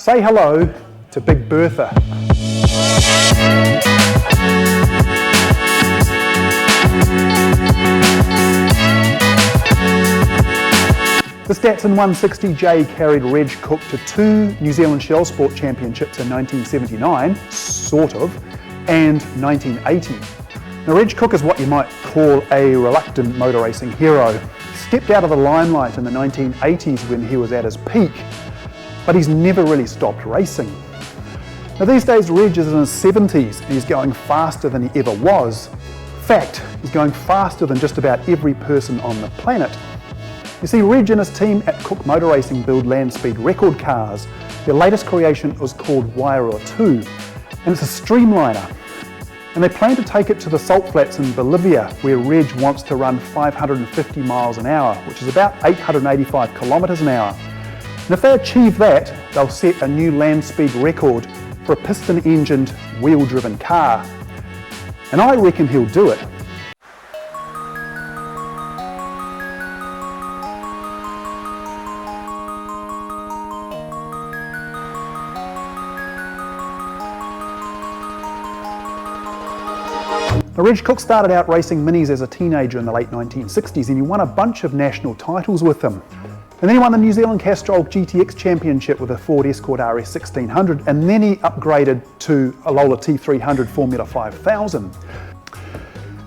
Say hello to Big Bertha. This Datsun 160J carried Reg Cook to 2 New Zealand ShellSport Championships in 1979, sort of, and 1980. Now Reg Cook is what you might call a reluctant motor racing hero. He stepped out of the limelight in the 1980s when he was at his peak, but he's never really stopped racing. Now these days Reg is in his 70s and he's going faster than he ever was. In fact, he's going faster than just about every person on the planet. You see, Reg and his team at Cook Motor Racing build land speed record cars. Their latest creation was called Wairua 2, and it's a streamliner. And they plan to take it to the salt flats in Bolivia, where Reg wants to run 550 miles an hour, which is about 885 kilometres an hour. And if they achieve that, they'll set a new land speed record for a piston-engined, wheel-driven car. And I reckon he'll do it. Now, Reg Cook started out racing minis as a teenager in the late 1960s and he won a bunch of national titles with them. And then he won the New Zealand Castrol GTX Championship with a Ford Escort RS 1600, and then he upgraded to a Lola T300 Formula 5000. In the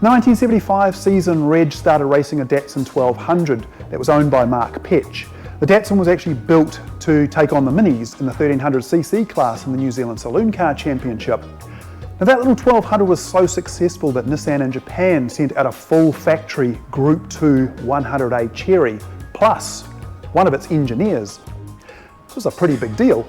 1975 season, Reg started racing a Datsun 1200 that was owned by Mark Petch. The Datsun was actually built to take on the minis in the 1300cc class in the New Zealand Saloon Car Championship. Now that little 1200 was so successful that Nissan in Japan sent out a full factory Group 2 100A Cherry, plus one of its engineers. This was a pretty big deal.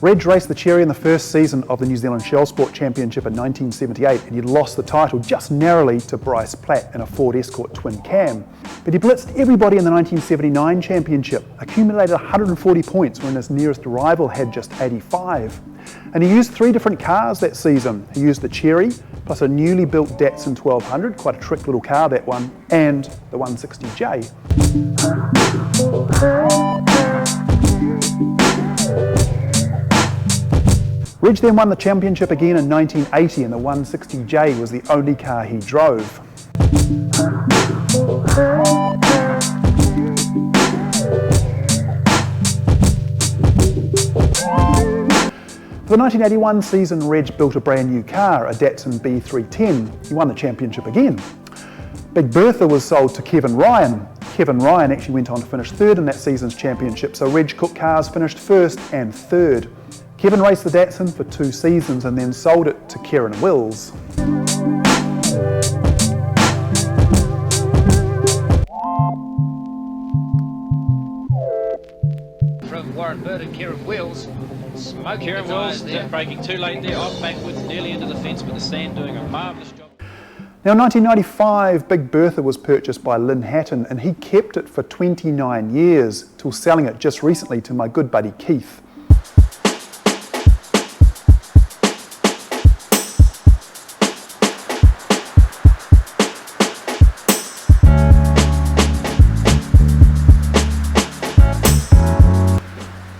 Reg raced the Cherry in the first season of the New Zealand ShellSport Championship in 1978 and he'd lost the title just narrowly to Bryce Platt in a Ford Escort twin cam. But he blitzed everybody in the 1979 Championship, accumulated 140 points when his nearest rival had just 85. And he used 3 different cars that season. He used the Cherry, plus a newly built Datsun 1200, quite a trick little car that one, and the 160J. Reg then won the championship again in 1980 and the 160J was the only car he drove. For the 1981 season, Reg built a brand new car, a Datsun B310. He won the championship again. Big Bertha was sold to Kevin Ryan. Kevin Ryan actually went on to finish 3rd in that season's championship, so Reg Cook cars finished 1st and 3rd. Kevin raced the Datsun for 2 seasons and then sold it to Kieran Wills. From Warren Bird and Kieran Wills, smoking Kieran Wills there, braking too late there, off backwards, nearly into the fence, but the sand doing a marvellous job. Now in 1995, Big Bertha was purchased by Lynn Hatton and he kept it for 29 years, till selling it just recently to my good buddy Keith.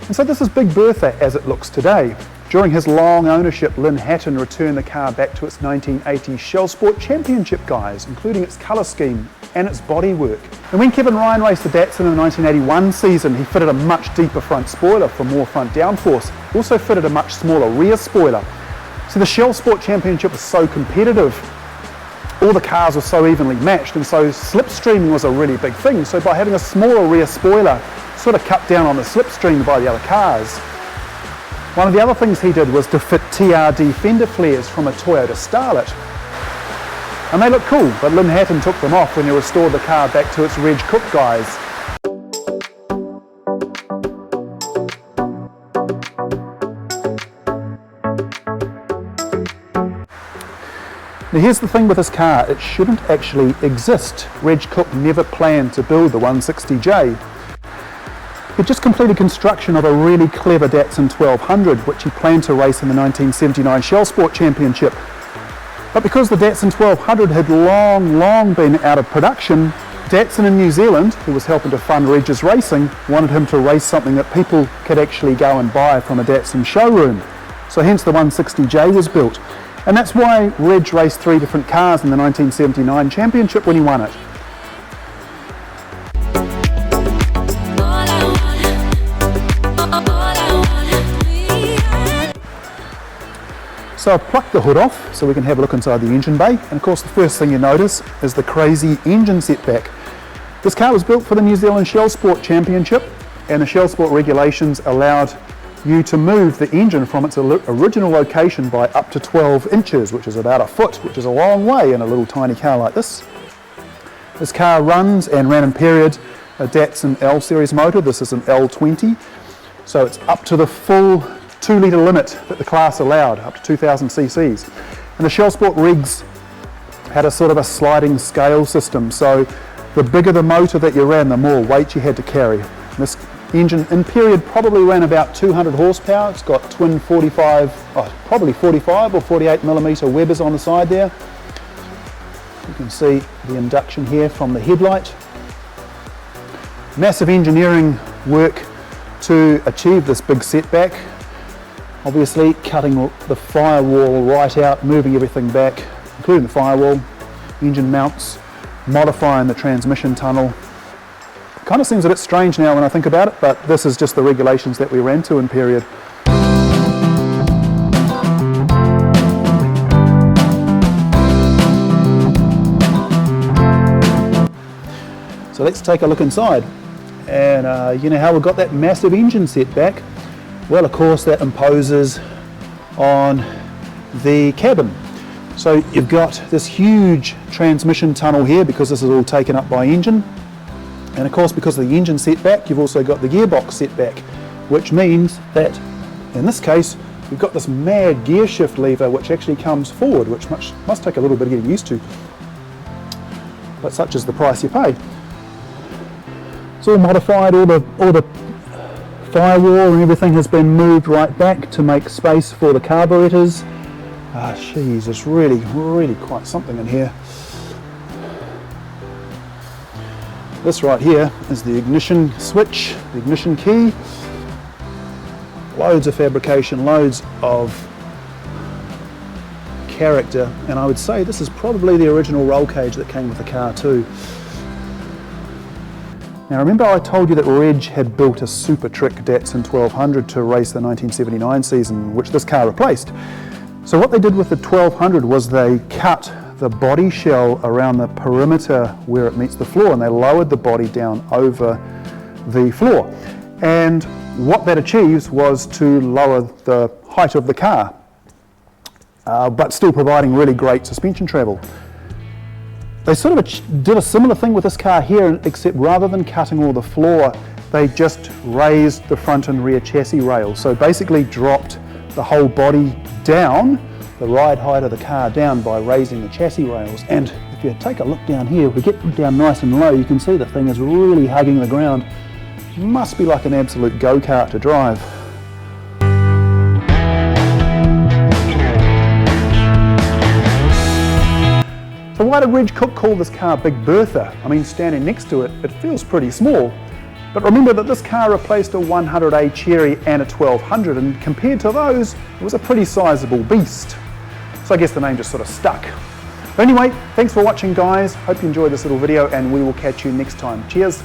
And so this is Big Bertha as it looks today. During his long ownership, Lynn Hatton returned the car back to its 1980 ShellSport Championship guise, including its colour scheme and its bodywork. And when Kevin Ryan raced the Datsun in the 1981 season, he fitted a much deeper front spoiler for more front downforce. He also fitted a much smaller rear spoiler. So the ShellSport Championship was so competitive, all the cars were so evenly matched, and so slipstreaming was a really big thing. So by having a smaller rear spoiler, sort of cut down on the slipstream by the other cars. One of the other things he did was to fit TRD fender flares from a Toyota Starlet. And they look cool, but Lynn Hatton took them off when he restored the car back to its Reg Cook guise. Now here's the thing with this car, it shouldn't actually exist. Reg Cook never planned to build the 160J. He just completed construction of a really clever Datsun 1200, which he planned to race in the 1979 ShellSport Championship. But because the Datsun 1200 had long been out of production, Datsun in New Zealand, who was helping to fund Reg's racing, wanted him to race something that people could actually go and buy from a Datsun showroom. So hence the 160J was built. And that's why Reg raced 3 different cars in the 1979 championship when he won it. So I've plucked the hood off so we can have a look inside the engine bay, and of course the first thing you notice is the crazy engine setback. This car was built for the New Zealand ShellSport Championship, and the ShellSport regulations allowed you to move the engine from its original location by up to 12 inches, which is about a foot, which is a long way in a little tiny car like this. This car runs and ran in period a Datsun L series motor. This is an L20, so it's up to the full 2 litre limit that the class allowed, up to 2000 cc's. And the ShellSport rigs had a sort of a sliding scale system, so the bigger the motor that you ran, the more weight you had to carry. This engine in period probably ran about 200 horsepower. It's got twin probably 45 or 48 millimetre Webers on the side there. You can see the induction here from the headlight. Massive engineering work to achieve this big setback. Obviously cutting the firewall right out, moving everything back, including the firewall, engine mounts, modifying the transmission tunnel. Kind of seems a bit strange now when I think about it, but this is just the regulations that we ran to in period. So let's take a look inside. And you know how we got that massive engine setback? Well, of course, that imposes on the cabin. So you've got this huge transmission tunnel here because this is all taken up by engine. And of course, because of the engine setback, you've also got the gearbox setback, which means that in this case, we've got this mad gear shift lever which actually comes forward, which must take a little bit of getting used to. But such is the price you pay. It's all modified, all the firewall and everything has been moved right back to make space for the carburetors. Geez, it's really quite something in here. This right here is the ignition switch, the ignition key. Loads of fabrication, loads of character, and I would say this is probably the original roll cage that came with the car too. Now remember I told you that Reg had built a super trick Datsun 1200 to race the 1979 season, which this car replaced. So what they did with the 1200 was they cut the body shell around the perimeter where it meets the floor, and they lowered the body down over the floor. And what that achieves was to lower the height of the car, but still providing really great suspension travel. They sort of did a similar thing with this car here, except rather than cutting all the floor, they just raised the front and rear chassis rails. So basically dropped the whole body down, the ride height of the car down, by raising the chassis rails. And if you take a look down here, if we get down nice and low, you can see the thing is really hugging the ground. Must be like an absolute go-kart to drive. So why did Reg Cook call this car Big Bertha? I mean, standing next to it, it feels pretty small. But remember that this car replaced a 100A Cherry and a 1200, and compared to those, it was a pretty sizable beast. So I guess the name just sort of stuck. But anyway, thanks for watching guys. Hope you enjoyed this little video, and we will catch you next time. Cheers.